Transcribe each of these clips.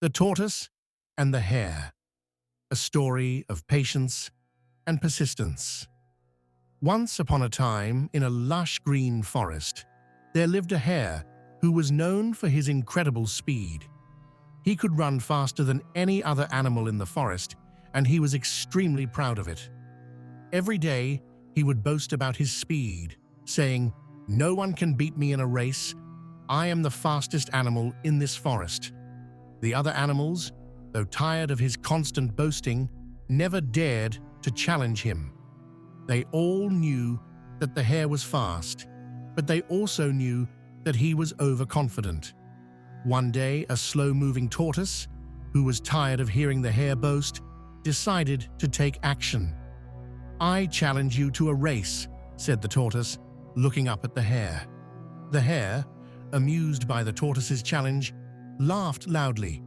The Tortoise and the Hare, a story of patience and persistence. Once upon a time, in a lush green forest, there lived a hare who was known for his incredible speed. He could run faster than any other animal in the forest, and he was extremely proud of it. Every day, he would boast about his speed, saying, "No one can beat me in a race. I am the fastest animal in this forest." The other animals, though tired of his constant boasting, never dared to challenge him. They all knew that the hare was fast, but they also knew that he was overconfident. One day, a slow-moving tortoise, who was tired of hearing the hare boast, decided to take action. "I challenge you to a race," said the tortoise, looking up at the hare. The hare, amused by the tortoise's challenge, laughed loudly.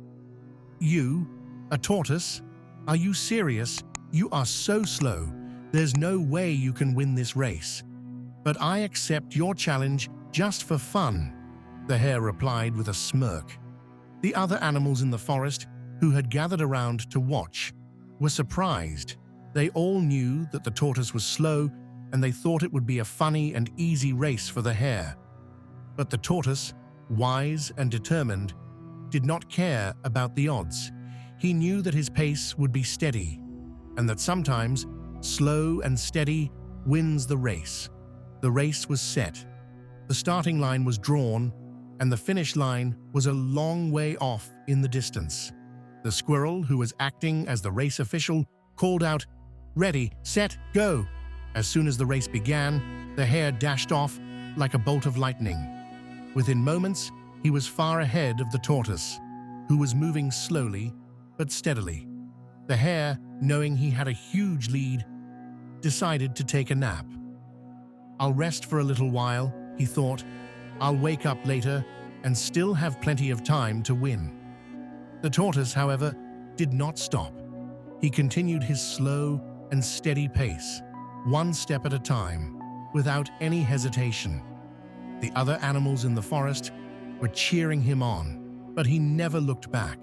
"You, a tortoise? Are you serious? You are so slow. There's no way you can win this race. But I accept your challenge just for fun," the hare replied with a smirk. The other animals in the forest, who had gathered around to watch, were surprised. They all knew that the tortoise was slow, and they thought it would be a funny and easy race for the hare. But the tortoise, wise and determined, did not care about the odds. He knew that his pace would be steady, and that sometimes slow and steady wins the race. The race was set. The starting line was drawn, and the finish line was a long way off in the distance. The squirrel, who was acting as the race official, called out, "Ready, set, go!" As soon as the race began, the hare dashed off like a bolt of lightning. Within moments, he was far ahead of the tortoise, who was moving slowly but steadily. The hare, knowing he had a huge lead, decided to take a nap. "I'll rest for a little while," he thought. "I'll wake up later and still have plenty of time to win." The tortoise, however, did not stop. He continued his slow and steady pace, one step at a time, without any hesitation. The other animals in the forest were cheering him on, but he never looked back.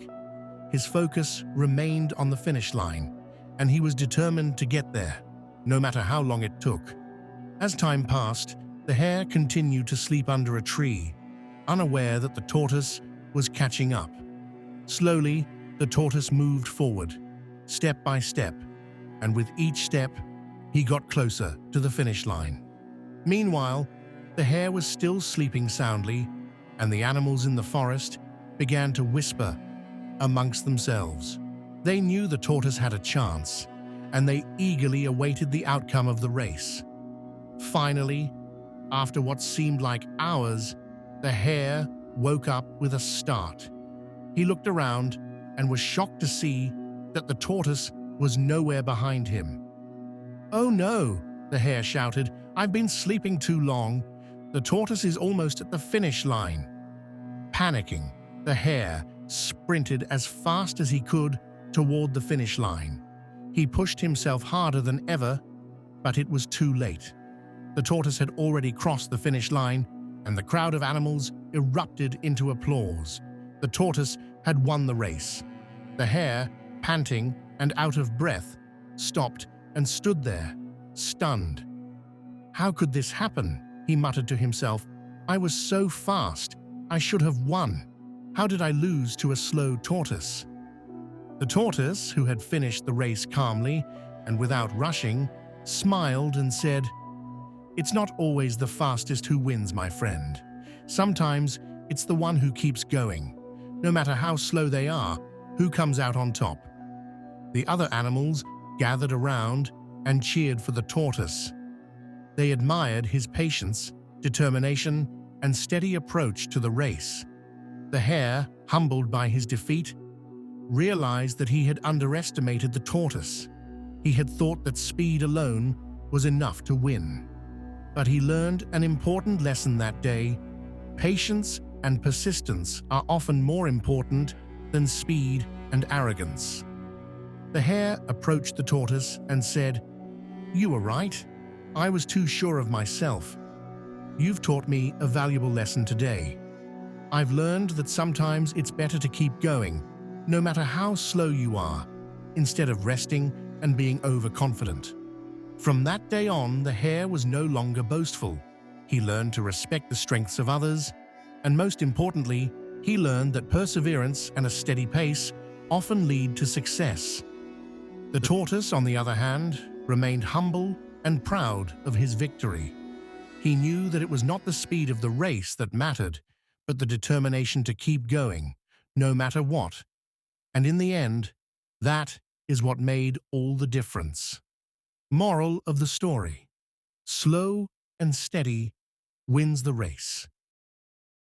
His focus remained on the finish line, and he was determined to get there, no matter how long it took. As time passed, the hare continued to sleep under a tree, unaware that the tortoise was catching up. Slowly, the tortoise moved forward, step by step, and with each step, he got closer to the finish line. Meanwhile, the hare was still sleeping soundly, and the animals in the forest began to whisper amongst themselves. They knew the tortoise had a chance, and they eagerly awaited the outcome of the race. Finally, after what seemed like hours, the hare woke up with a start. He looked around and was shocked to see that the tortoise was nowhere behind him. "Oh no!" the hare shouted. "I've been sleeping too long. The tortoise is almost at the finish line." Panicking, the hare sprinted as fast as he could toward the finish line. He pushed himself harder than ever, but it was too late. The tortoise had already crossed the finish line, and the crowd of animals erupted into applause. The tortoise had won the race. The hare, panting and out of breath, stopped and stood there, stunned. "How could this happen?" he muttered to himself. "I was so fast. I should have won. How did I lose to a slow tortoise?" The tortoise, who had finished the race calmly and without rushing, smiled and said, "It's not always the fastest who wins, my friend. Sometimes it's the one who keeps going. No matter how slow they are, who comes out on top." The other animals gathered around and cheered for the tortoise. They admired his patience, determination, and steady approach to the race. The hare, humbled by his defeat, realized that he had underestimated the tortoise. He had thought that speed alone was enough to win. But he learned an important lesson that day. Patience and persistence are often more important than speed and arrogance. The hare approached the tortoise and said, "You were right. I was too sure of myself. You've taught me a valuable lesson today. I've learned that sometimes it's better to keep going, no matter how slow you are, instead of resting and being overconfident. From that day on, the hare was no longer boastful. He learned to respect the strengths of others, and most importantly, he learned that perseverance and a steady pace often lead to success. The tortoise, on the other hand, remained humble and proud of his victory. He knew that it was not the speed of the race that mattered, but the determination to keep going, no matter what. And in the end, that is what made all the difference. Moral of the story: slow and steady wins the race.